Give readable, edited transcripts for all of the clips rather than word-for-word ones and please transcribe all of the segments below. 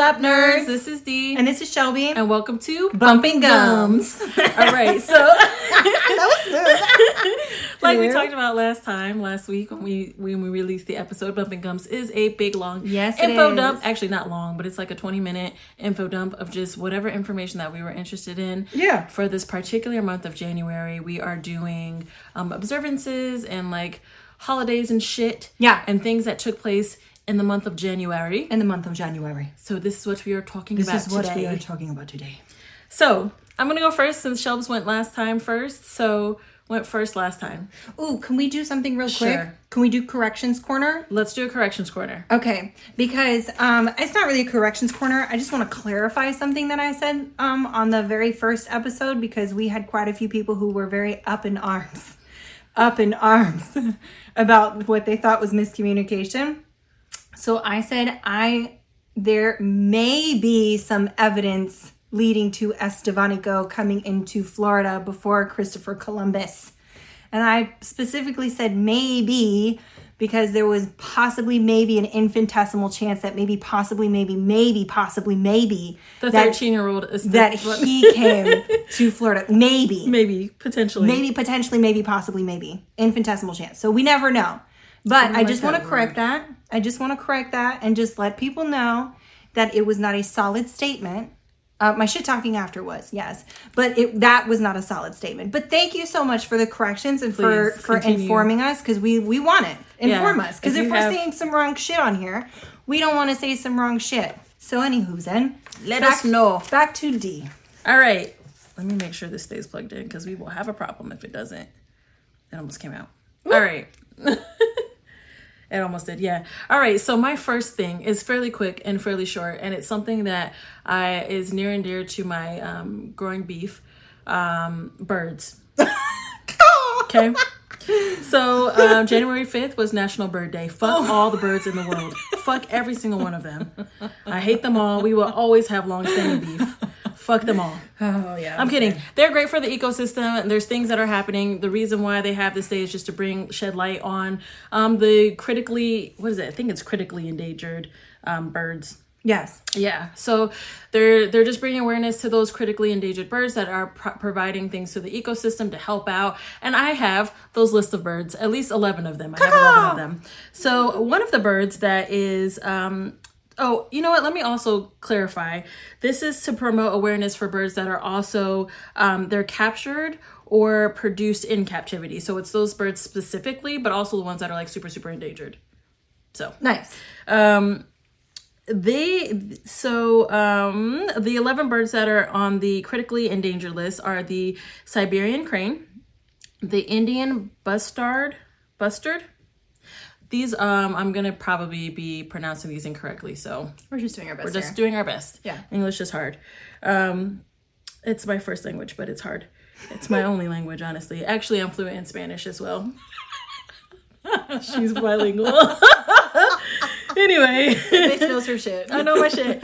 up, nerds? This is Dee. And this is Shelby. And welcome to Bumpin Gums. All right, so that was smooth. like we talked about last week when we released the episode, Bumpin Gums is a big, long info dump. Actually, not long, but it's like a 20-minute info dump of just whatever information that we were interested in. Yeah. For this particular month of January, we are doing observances and like holidays and shit. Yeah. And things that took place in the month of January. So this is what we are talking about today. This is what we are talking about today. So I'm going to go first since Shelbs went last time first. So went first last time. Ooh, can we do something real quick? Sure. Can we do corrections corner? Let's do a corrections corner. Okay, because it's not really a corrections corner. I just want to clarify something that I said on the very first episode, because we had quite a few people who were very up in arms about what they thought was miscommunication. So I said there may be some evidence leading to Estevanico coming into Florida before Christopher Columbus. And I specifically said maybe because there was possibly maybe an infinitesimal chance that maybe possibly maybe the 13-year-old is that he came to Florida. Maybe, potentially. Maybe, possibly, maybe. Infinitesimal chance. So we never know. But I just want to correct that. I just want to correct that and just let people know that it was not a solid statement. My shit talking after was, yes. But that was not a solid statement. But thank you so much for the corrections and for informing us, because we want it. Inform us. Because if we're saying some wrong shit on here, we don't want to say some wrong shit. So anywho, then. Let us know. Back to D. All right. Let me make sure this stays plugged in, because we will have a problem if it doesn't. It almost came out. Ooh. All right. It almost did, yeah. All right, so my first thing is fairly quick and fairly short, and it's something that is near and dear to my growing beef, birds. Okay? So January 5th was National Bird Day. Fuck all the birds in the world. Fuck every single one of them. I hate them all. We will always have long-standing beef. Fuck them all. Oh, yeah. I'm kidding. They're great for the ecosystem. There's things that are happening. The reason why they have this day is just to shed light on the critically endangered birds. Yes. Yeah. So they're just bringing awareness to those critically endangered birds that are providing things to the ecosystem to help out. And I have those list of birds, at least 11 of them. I have 11 of them. So one of the birds that is... Oh, you know what? Let me also clarify. This is to promote awareness for birds that are also, they're captured or produced in captivity. So it's those birds specifically, but also the ones that are like super, super endangered. So nice. The 11 birds that are on the critically endangered list are the Siberian crane, the Indian bustard. These, I'm going to probably be pronouncing these incorrectly, so... We're just doing our best. Yeah. English is hard. It's my first language, but it's hard. It's my only language, honestly. Actually, I'm fluent in Spanish as well. She's bilingual. Anyway. Bitch knows her shit. I know my shit.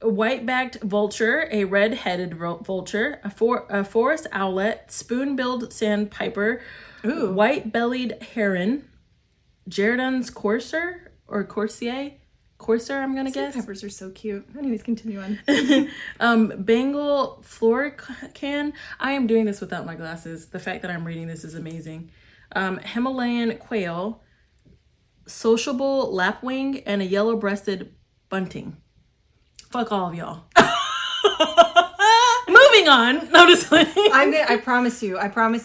White-backed vulture, a red-headed vulture, a forest owlet, spoon-billed sandpiper, white-bellied heron, Jerdan's courser, I'm gonna guess. Peppers are so cute. Anyways, continue on. Bengal florican. I am doing this without my glasses. The fact that I'm reading this is amazing. Himalayan quail, sociable lapwing, and a yellow-breasted bunting. Fuck all of y'all. Moving on. No, just I promise you, every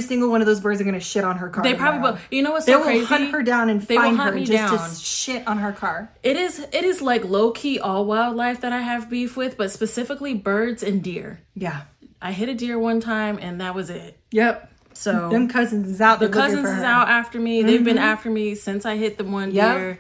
single one of those birds are gonna shit on her car. They probably will. You know what's so crazy? They will hunt her down and find her just to shit on her car. It is like low-key all wildlife that I have beef with, but specifically birds and deer. Yeah. I hit a deer one time and that was it. Yep. So them cousins is out. The cousins is out after me. Mm-hmm. They've been after me since I hit the one deer.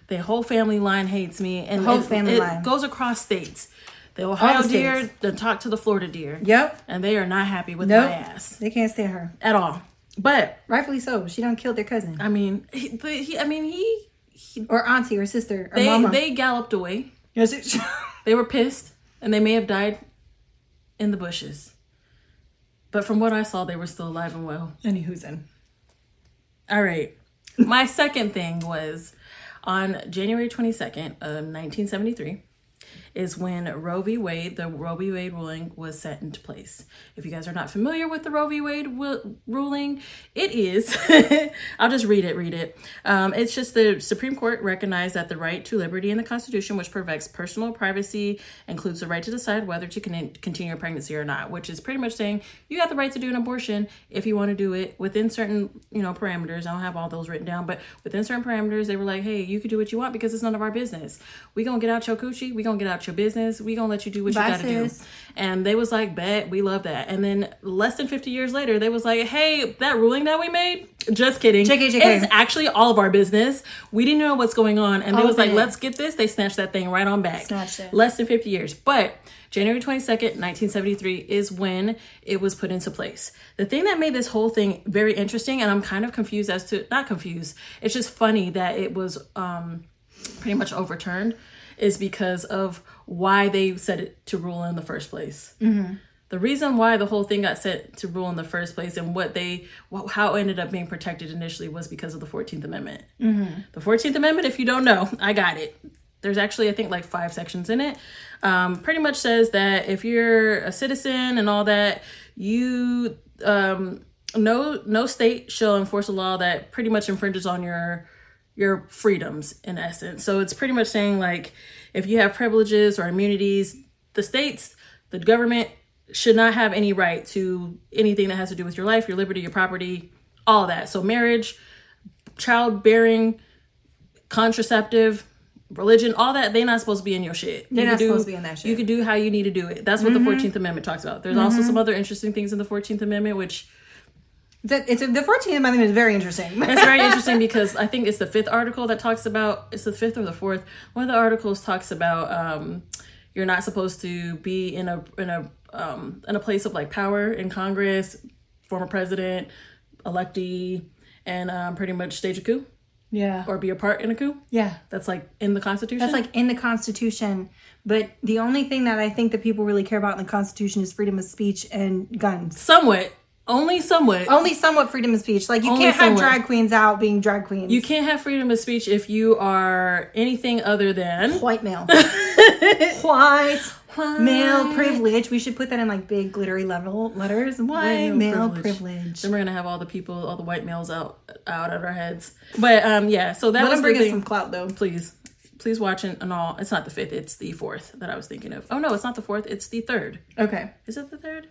The whole family line hates me, and the whole family line goes across states. The Ohio deer then talk to the Florida deer. Yep. And they are not happy with my ass. They can't stand her at all. But rightfully so. She done killed their cousin. I mean, he or auntie or sister or mama. They galloped away. Yes. They were pissed, and they may have died in the bushes. But from what I saw, they were still alive and well. Anywho's in. All right. My second thing was On January 22nd of 1973 is when the Roe v. Wade ruling was set into place. If you guys are not familiar with the Roe v. Wade ruling, it is, I'll just read it. It's just the Supreme Court recognized that the right to liberty in the Constitution, which protects personal privacy, includes the right to decide whether to continue a pregnancy or not, which is pretty much saying you got the right to do an abortion if you want to do it within certain, parameters. I don't have all those written down, but within certain parameters, they were like, hey, you can do what you want because it's none of our business. We gonna get out your coochie. We gonna get out your business. We gonna let you do what you gotta do. And they was like, bet, we love that. And then less than 50 years later, they was like, hey, that ruling that we made, just kidding. JK. It's actually all of our business. We didn't know what's going on. And they was like, let's get this. They snatched that thing right on back. Snatched it. Less than 50 years. But January 22nd, 1973 is when it was put into place. The thing that made this whole thing very interesting, and I'm kind of confused as to, not confused, it's just funny that it was pretty much overturned, is because of why they set it to rule in the first place. Mm-hmm. The reason why the whole thing got set to rule in the first place and how it ended up being protected initially was because of the 14th Amendment. Mm-hmm. The 14th Amendment, if you don't know, I got it. There's actually, I think, like 5 sections in it. Pretty much says that if you're a citizen and all that, you no state shall enforce a law that pretty much infringes on your freedoms, in essence. So it's pretty much saying, like, if you have privileges or immunities, the states, the government should not have any right to anything that has to do with your life, your liberty, your property, all of that. So marriage, childbearing, contraceptive, religion, all that, they're not supposed to be in your shit. They're not supposed to be in that shit. You can do how you need to do it. That's what the 14th Amendment talks about. There's also some other interesting things in the 14th Amendment, which... the 14th Amendment is very interesting. It's very interesting because I think it's the 5th article that talks about, it's the 5th or the 4th. One of the articles talks about you're not supposed to be in a place of like power in Congress, former president, electee, and pretty much stage a coup. Yeah. Or be a part in a coup. Yeah. That's like in the Constitution. That's like in the Constitution. But the only thing that I think that people really care about in the Constitution is freedom of speech and guns. Somewhat. Only somewhat. Only somewhat freedom of speech. Like, you Only can't have somewhat. drag queens out being drag queens. You can't have freedom of speech if you are anything other than... White male. White male privilege. We should put that in, like, big glittery letters. White male privilege. Then we're going to have all the white males out of our heads. But, yeah, so that Let was them bring the us thing. some clout, though. Please watch it and all. It's not the 5th, it's the 4th that I was thinking of. Oh, no, it's not the 4th, it's the 3rd. Okay. Is it the 3rd?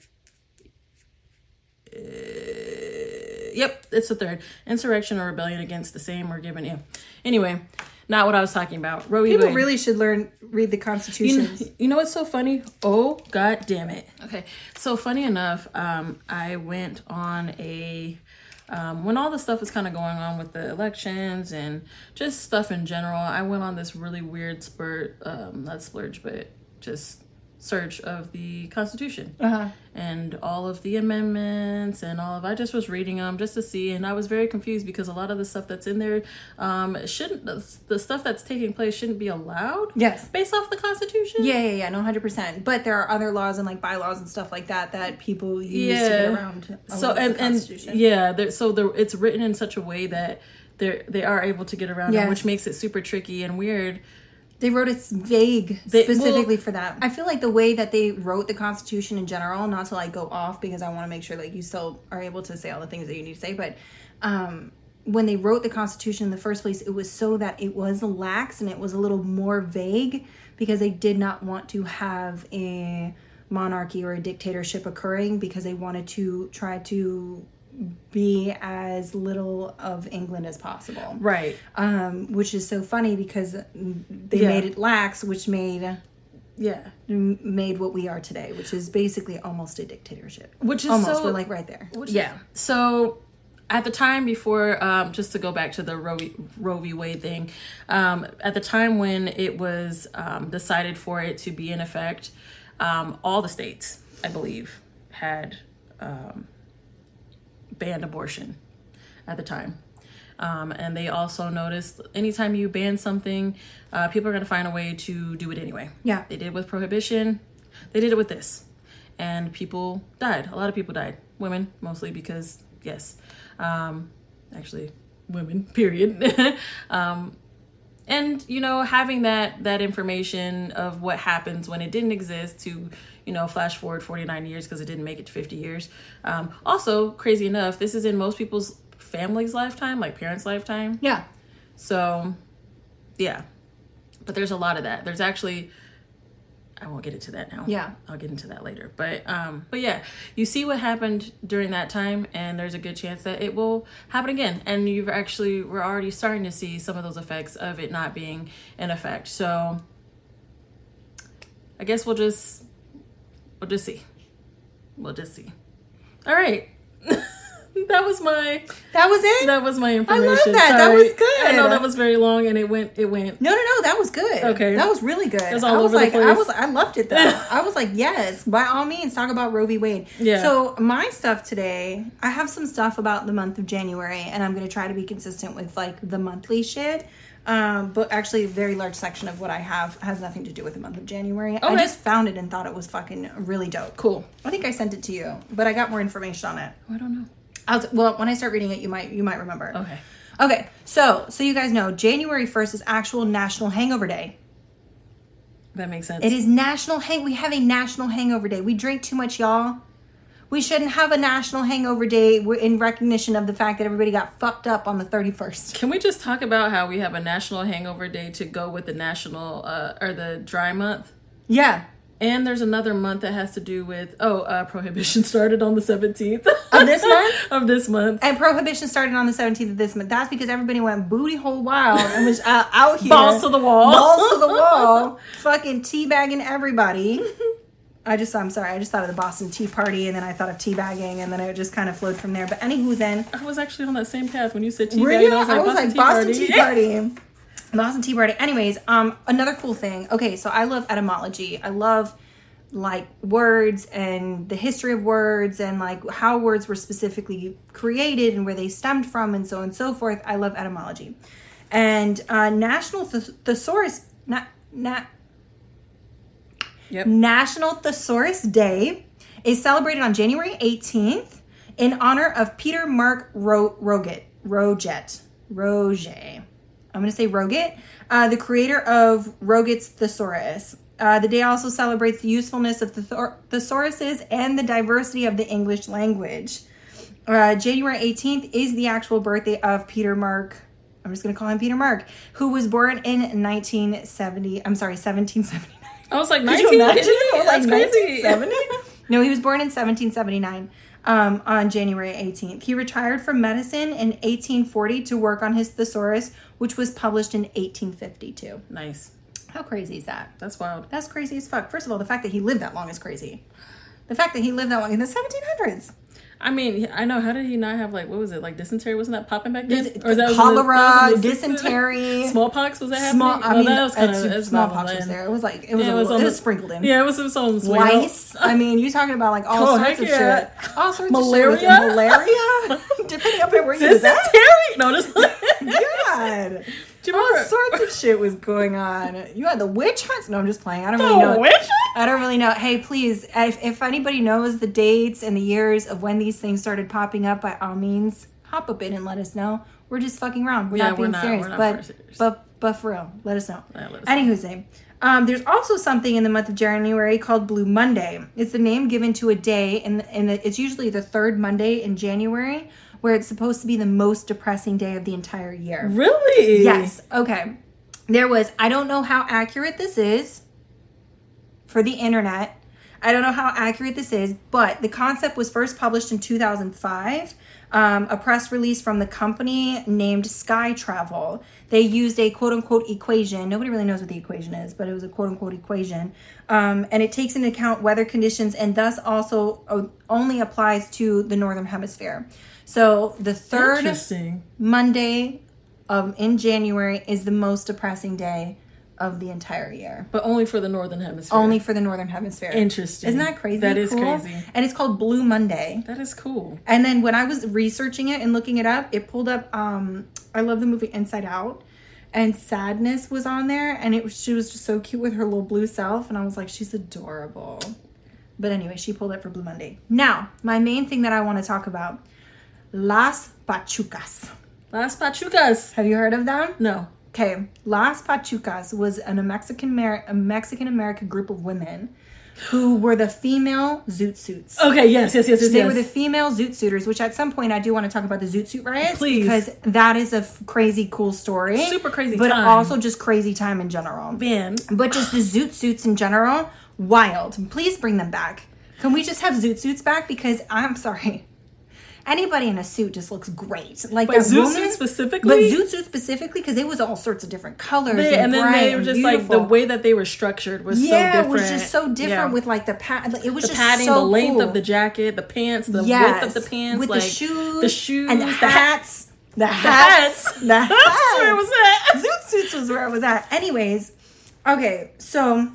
Yep, it's the 3rd. Insurrection or rebellion against the same or given. Yeah. Anyway, not what I was talking about. Roe v. People Wade. really should read the Constitution. You know what's so funny? Oh, god damn it. Okay, so funny enough, I went on a... when all the stuff was kind of going on with the elections and just stuff in general, I went on this really weird not splurge, but just search of the Constitution and all of the amendments and I just was reading them just to see, and I was very confused because a lot of the stuff that's in there the stuff that's taking place shouldn't be allowed. Yes. Based off the Constitution. Yeah, no, 100%. But there are other laws and like bylaws and stuff like that people use to get around. The Constitution. It's written in such a way that they are able to get around it, which makes it super tricky and weird. They wrote it vague specifically for that. I feel like the way that they wrote the Constitution in general, not to like go off because I want to make sure like you still are able to say all the things that you need to say, but when they wrote the Constitution in the first place, it was so that it was lax and it was a little more vague because they did not want to have a monarchy or a dictatorship occurring because they wanted to try to be as little of England as possible. Right. Which is so funny because they made it lax, which made what we are today, which is basically almost a dictatorship. Which is almost, we're like right there. So at the time before, just to go back to the Roe v. Wade thing, at the time when it was decided for it to be in effect, all the states, I believe, had banned abortion at the time. And they also noticed anytime you ban something, people are going to find a way to do it anyway. Yeah. They did it with prohibition. They did it with this. And people died. A lot of people died. Women, mostly because, yes. Actually, women, period. And, you know, having that information of what happens when it didn't exist to, you know, flash forward 49 years because it didn't make it to 50 years. Also, crazy enough, this is in most people's family's lifetime, like parents' lifetime. Yeah. So, yeah. But there's a lot of that. There's actually, I won't get into that now. Yeah. I'll get into that later. But yeah, you see what happened during that time, and there's a good chance that it will happen again. And we're already starting to see some of those effects of it not being in effect. So I guess we'll just see. We'll just see. All right. That was it? That was my information. I love that. Sorry. That was good. I know that was very long, and it went. No, that was good. Okay. That was really good. It was all over the place. I loved it though. I was like, yes, by all means, talk about Roe v. Wade. Yeah. So my stuff today, I have some stuff about the month of January, and I'm going to try to be consistent with like the monthly shit. But actually a very large section of what I have has nothing to do with the month of January. Okay. I just found it and thought it was fucking really dope. Cool. I think I sent it to you, but I got more information on it. I don't know. Well, when I start reading it, you might remember. Okay. So you guys know January 1st is actual National Hangover Day. That makes sense. It is we have a National Hangover Day. We drink too much, y'all. We shouldn't have a National Hangover Day in recognition of the fact that everybody got fucked up on the 31st. Can we just talk about how we have a National Hangover Day to go with the national or the dry month? Yeah. And there's another month that has to do with, prohibition started on the 17th. Of this month? Of this month. And prohibition started on the 17th of this month. That's because everybody went booty hole wild and was out here. Balls to the wall. Balls to the wall. Fucking teabagging everybody. I'm sorry. I just thought of the Boston Tea Party, and then I thought of teabagging, and then it just kind of flowed from there. But anywho then. I was actually on that same path when you said teabagging. Really? I was like, Boston Tea Party. Boston Tea Party. Anyways, another cool thing. Okay, so I love etymology. I love like words and the history of words and like how words were specifically created and where they stemmed from and so on and so forth. I love etymology. And National Thesaurus National Thesaurus Day is celebrated on January 18th in honor of Peter Mark Roget. I'm going to say Roget, the creator of Roget's Thesaurus. The day also celebrates the usefulness of thesauruses and the diversity of the English language. January 18th is the actual birthday of Peter Mark. I'm just going to call him Peter Mark, who was born in 1779. I was like, 1970? That's crazy. No, he was born in 1779 on January 18th. He retired from medicine in 1840 to work on his thesaurus, which was published in 1852. Nice. How crazy is that? That's wild. That's crazy as fuck. First of all, the fact that he lived that long is crazy. The fact that he lived that long in the 1700s. I mean, I know. How did he not have like, what was it? Like dysentery? Wasn't that popping back then? Or that cholera, dysentery. Smallpox? Was that happening? That was kind of smallpox was there. It was like, it was sprinkled in. Yeah, it was some lice. I mean, you're talking about like all sorts of shit. All sorts malaria? of shit. Malaria? Depending on where you was at. Dysentery? No, just God. All sorts of shit was going on. You had the witch hunts. No, I'm just playing. I don't really know. Witch hunts? I don't really know. Hey, please, if anybody knows the dates and the years of when these things started popping up, by all means, hop up in and let us know. We're just fucking around. We're not being serious. But for real, let us know. Anywho's there's also something in the month of January called Blue Monday. It's the name given to a day, and it's usually the third Monday in January, where it's supposed to be the most depressing day of the entire year. Really? Yes. Okay. I don't know how accurate this is for the internet. I don't know how accurate this is, but the concept was first published in 2005. A press release from the company named Sky Travel. They used a quote-unquote equation. Nobody really knows what the equation is, but it was a quote-unquote equation. And it takes into account weather conditions and thus also only applies to the Northern Hemisphere. So the third Monday in January is the most depressing day of the entire year. But only for the Northern Hemisphere. Only for the Northern Hemisphere. Interesting. Isn't that crazy? That is crazy. And it's called Blue Monday. That is cool. And then when I was researching it and looking it up, it pulled up, I love the movie Inside Out. And Sadness was on there. And she was just so cute with her little blue self. And I was like, she's adorable. But anyway, she pulled it for Blue Monday. Now, my main thing that I want to talk about. Las Pachucas. Las Pachucas. Have you heard of them? No. Okay, Las Pachucas was a Mexican American group of women who were the female zoot suits. Okay, yes. They were the female zoot suiters, which at some point I do want to talk about the zoot suit riots. Please. Because that is a crazy cool story. Super crazy but time. But also just crazy time in general. Man. But just the zoot suits in general, wild. Please bring them back. Can we just have zoot suits back? Because I'm sorry. Anybody in a suit just looks great. Like but that zoot woman, suit specifically? But zoot suit specifically, because it was all sorts of different colors. And then bright they were just beautiful. like, the way that they were structured was so different. It was just so different with like the it was the just padding, so the length cool. of the jacket, the pants, the width of the pants. With like, the shoes. And the hats. The hats. That's where it was at. Zoot suits was where it was at. Anyways, okay, so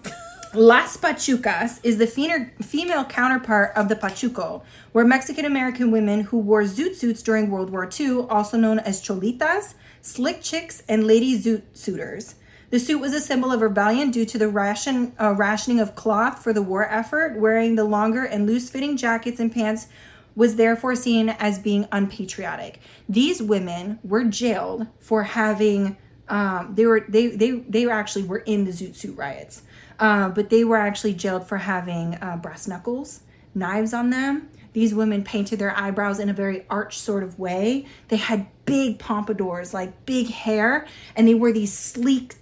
Las Pachucas is the female counterpart of the Pachuco, were Mexican-American women who wore zoot suits during World War II, also known as cholitas, slick chicks, and lady zoot suiters. The suit was a symbol of rebellion due to the rationing of cloth for the war effort. Wearing the longer and loose-fitting jackets and pants was therefore seen as being unpatriotic. These women were jailed for having they actually were in the zoot suit riots. But they were actually jailed for having brass knuckles, knives on them. These women painted their eyebrows in a very arch sort of way. They had big pompadours, like big hair, and they wore these sleek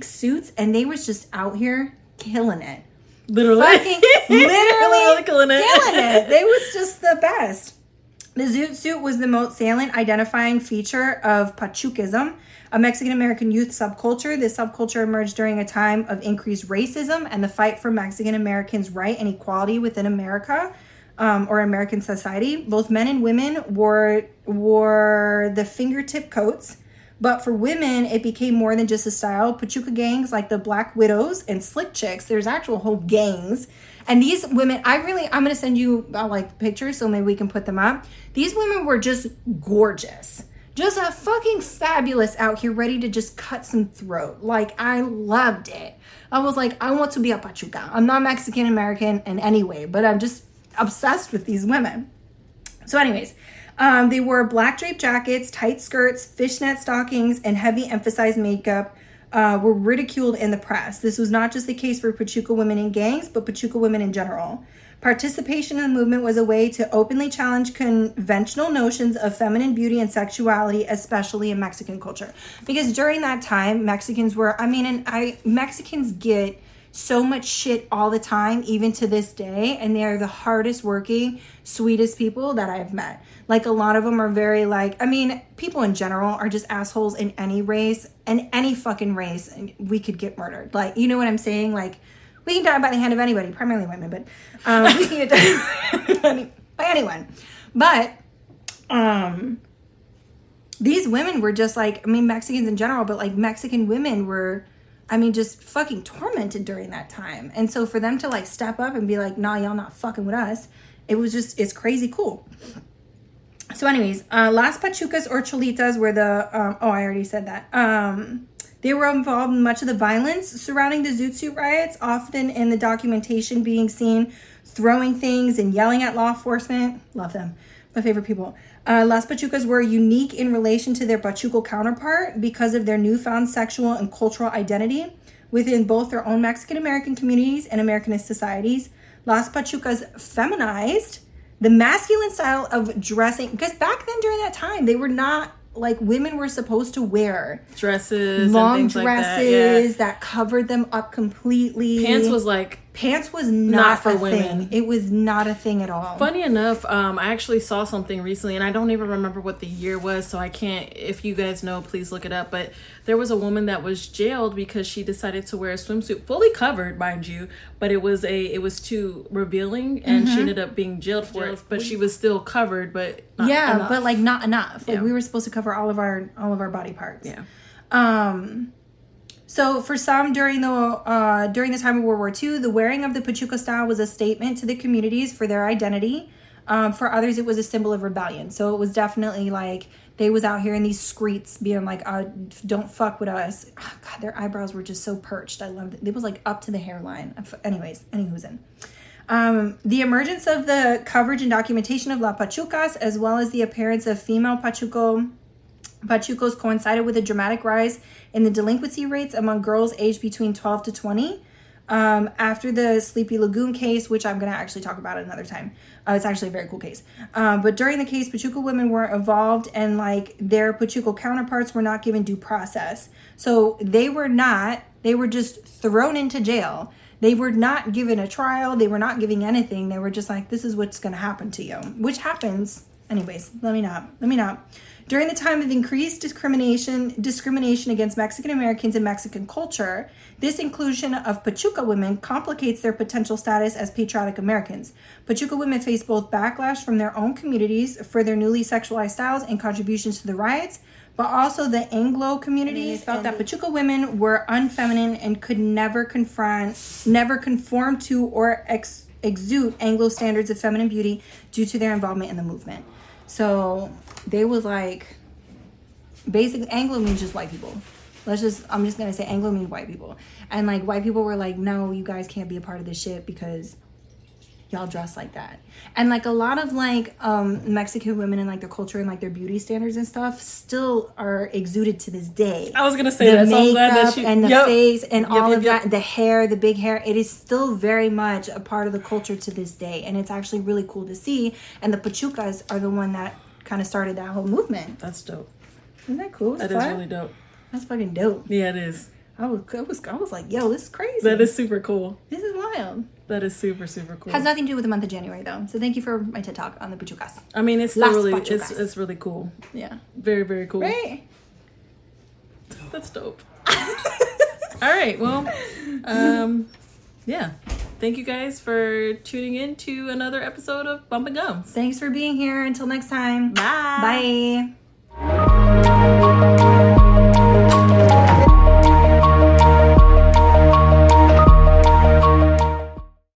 suits, and they was just out here killing it. Literally killing it. They was just the best. The zoot suit was the most salient identifying feature of Pachuquism, a Mexican-American youth subculture. This subculture emerged during a time of increased racism and the fight for Mexican-Americans' right and equality within America, or American society. Both men and women wore the fingertip coats, but for women, it became more than just a style. Pachuca gangs like the Black Widows and Slick Chicks, there's actual whole gangs. And these women, I'm going to send you like pictures so maybe we can put them up. These women were just gorgeous. Just a fucking fabulous out here, ready to just cut some throat. Like, I loved it. I was like, I want to be a Pachuca. I'm not Mexican American in any way, but I'm just obsessed with these women. So anyways, they wore black draped jackets, tight skirts, fishnet stockings, and heavy emphasized makeup were ridiculed in the press. This was not just the case for Pachuca women in gangs, but Pachuca women in general. Participation in the movement was a way to openly challenge conventional notions of feminine beauty and sexuality, especially in Mexican culture. Because during that time, Mexicans get so much shit all the time, even to this day, and they are the hardest working, sweetest people that I've met. Like, a lot of them are very people in general are just assholes in any race, and any fucking race, and we could get murdered. Like, you know what I'm saying? Like, we can die by the hand of anybody, primarily women, but we can get die by anyone. But these women were just like, Mexicans in general, but like Mexican women were, just fucking tormented during that time. And so for them to like step up and be like, nah, y'all not fucking with us, it's crazy cool. So anyways, Las Pachucas or Cholitas were the, I already said that. They were involved in much of the violence surrounding the Zoot Suit riots, often in the documentation being seen throwing things and yelling at law enforcement. Love them. My favorite people. Las Pachucas were unique in relation to their Pachuco counterpart because of their newfound sexual and cultural identity within both their own Mexican-American communities and Americanist societies. Las Pachucas feminized the masculine style of dressing, because back then during that time, they were not, like, women were supposed to wear dresses, long and things dresses like that covered them up completely. Pants was not for women. Thing. It was not a thing at all. Funny enough, I actually saw something recently, and I don't even remember what the year was, so I can't, if you guys know, please look it up. But there was a woman that was jailed because she decided to wear a swimsuit, fully covered, mind you, but it was too revealing, and she ended up being jailed for it. But she was still covered, but not enough. But like not enough. Like we were supposed to cover all of our body parts. Yeah. So for some, during the time of World War II, the wearing of the Pachuca style was a statement to the communities for their identity. For others, it was a symbol of rebellion. So it was definitely like they was out here in these streets being like, don't fuck with us. Oh, God, their eyebrows were just so perched. I loved it. It was like up to the hairline. Anyways, anywho's in. The emergence of the coverage and documentation of La Pachucas, as well as the appearance of female Pachuco Pachucos coincided with a dramatic rise in the delinquency rates among girls aged between 12 to 20. After the Sleepy Lagoon case, which I'm going to actually talk about another time. It's actually a very cool case. But during the case, Pachuca women were involved, and like their Pachuca counterparts were not given due process. So they were just thrown into jail. They were not given a trial. They were not giving anything. They were just like, this is what's going to happen to you, which happens. Anyways, let me not. During the time of increased discrimination against Mexican Americans and Mexican culture, this inclusion of Pachuca women complicates their potential status as patriotic Americans. Pachuca women face both backlash from their own communities for their newly sexualized styles and contributions to the riots, but also the Anglo communities felt that Pachuca women were unfeminine and could never conform to or exude Anglo standards of feminine beauty due to their involvement in the movement. So they was like, basically Anglo means just white people. I'm just going to say Anglo means white people. And like white people were like, no, you guys can't be a part of this shit because y'all dress like that. And like a lot of like Mexican women and like their culture and like their beauty standards and stuff still are exuded to this day. I was going to say that. So I'm glad that you, and the face and all of that, the hair, the big hair, it is still very much a part of the culture to this day. And it's actually really cool to see. And the Pachucas are the one that kind of started that whole movement. That's dope. Isn't that cool? That is really dope. That's fucking dope. Yeah, it is. I was like, yo, this is crazy. That is super cool. This is wild. That is super, super cool. Has nothing to do with the month of January though. So thank you for my TED Talk on the Pachucas. I mean, it's still really, it's really cool. Yeah. Very, very cool. Right. That's dope. All right. Well, yeah. Thank you guys for tuning in to another episode of Bumpin Gums. Thanks for being here. Until next time. Bye. Bye.